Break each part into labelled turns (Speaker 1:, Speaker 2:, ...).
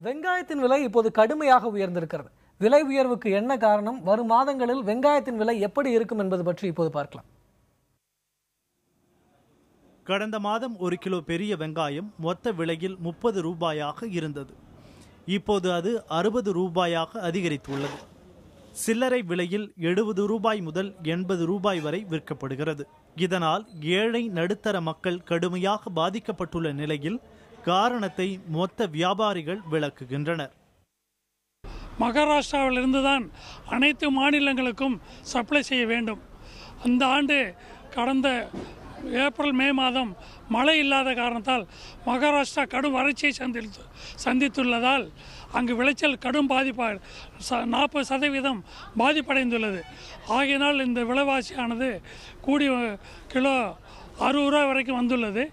Speaker 1: வெங்காயத்தின் விலை இப்போது கடுமையாக உயர்ந்திருக்கிறது. விலை உயர்வுக்கு என்ன காரணம், வரும் மாதங்களில் வெங்காயத்தின் விலை எப்படி இருக்கும் என்பது பற்றி இப்போது பார்க்கலாம்.
Speaker 2: கடந்த மாதம் 1 கிலோ பெரிய வெங்காயம் மொத்த விலையில் 30 ரூபாயாக இருந்தது. இப்போது அது 60 ரூபாயாக அதிகரித்துள்ளது. சில்லறை விலையில் 70 ரூபாய் முதல் 80 ரூபாய் வரை விற்கப்படுகிறது. இதனால் ஏழை நடுத்தர மக்கள் கடுமையாக பாதிக்கப்பட்டுள்ள நிலையில் காரணத்தை மொத்த வியாபாரிகள் விளக்குகின்றனர்.
Speaker 3: மகாராஷ்டிராவிலிருந்து தான் அனைத்து மாநிலங்களுக்கும் சப்ளை செய்ய வேண்டும். அந்த ஆண்டு கடந்த ஏப்ரல் மே மாதம் மழை இல்லாத காரணத்தால் மகாராஷ்டிரா கடும் வறட்சியை சந்தித்துள்ளதால் அங்கு விளைச்சல் கடும் 40% பாதிப்படைந்துள்ளது. ஆகையினால் இந்த விலைவாசியானது கூடி கிலோ 60 ரூபாய் வரைக்கும் வந்துள்ளது.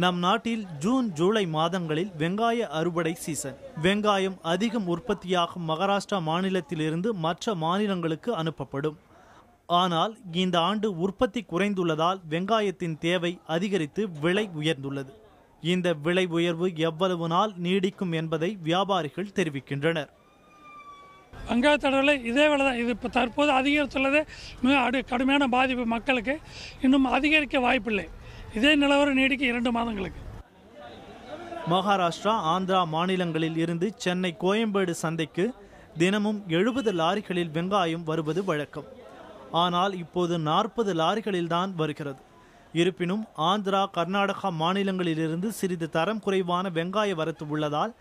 Speaker 2: நம் நாட்டில் ஜூன் ஜூலை மாதங்களில் வெங்காய அறுவடை சீசன். வெங்காயம் அதிகம் உற்பத்தியாகும் மகாராஷ்டிரா மாநிலத்திலிருந்து மற்ற மாநிலங்களுக்கு அனுப்பப்படும். ஆனால் இந்த ஆண்டு உற்பத்தி குறைந்துள்ளதால் வெங்காயத்தின் தேவை அதிகரித்து விலை உயர்ந்துள்ளது. இந்த விலை உயர்வு எவ்வளவு நாள் நீடிக்கும் என்பதை வியாபாரிகள் தெரிவிக்கின்றனர்.
Speaker 3: வெங்காயத்தோட இதே வேலை தான். இது இப்போ தற்போது அதிகரித்துள்ளது மிக கடுமையான பாதிப்பு மக்களுக்கு. இன்னும் அதிகரிக்க வாய்ப்பில்லை. இதே நிலவரம் நீடிக்க 2 மாதங்களுக்கு.
Speaker 2: மகாராஷ்டிரா, ஆந்திரா மாநிலங்களில் இருந்து சென்னை கோயம்பேடு சந்தைக்கு தினமும் 70 லாரிகளில் வெங்காயம் வருவது வழக்கம். ஆனால் இப்போது 40 லாரிகளில் தான் வருகிறது. இருப்பினும் ஆந்திரா, கர்நாடகா மாநிலங்களிலிருந்து சிறிது தரம் குறைவான வெங்காய வரத்து உள்ளதால்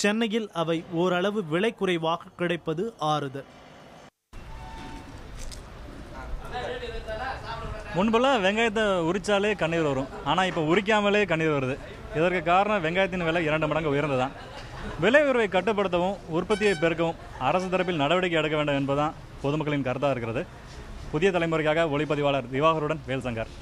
Speaker 2: சென்னையில் அவை ஓரளவு விலை குறைவாக கிடைப்பது ஆறுதல்.
Speaker 4: முன்பெல்லாம் வெங்காயத்தை உரிச்சாலே கண்ணீர் வரும். ஆனால் இப்போ உரிக்காமலே கண்ணீர் வருது. இதற்கு காரணம் வெங்காயத்தின் விலை 2 மடங்கு உயர்ந்ததான். விலை உயர்வை கட்டுப்படுத்தவும் உற்பத்தியை பெருக்கவும் அரசு தரப்பில் நடவடிக்கை எடுக்க வேண்டும் என்பதுதான் பொதுமக்களின் கருத்தாக இருக்கிறது. புதிய தலைமுறைக்காக ஒளிப்பதிவாளர் திவாகருடன் வேல்சங்கர்.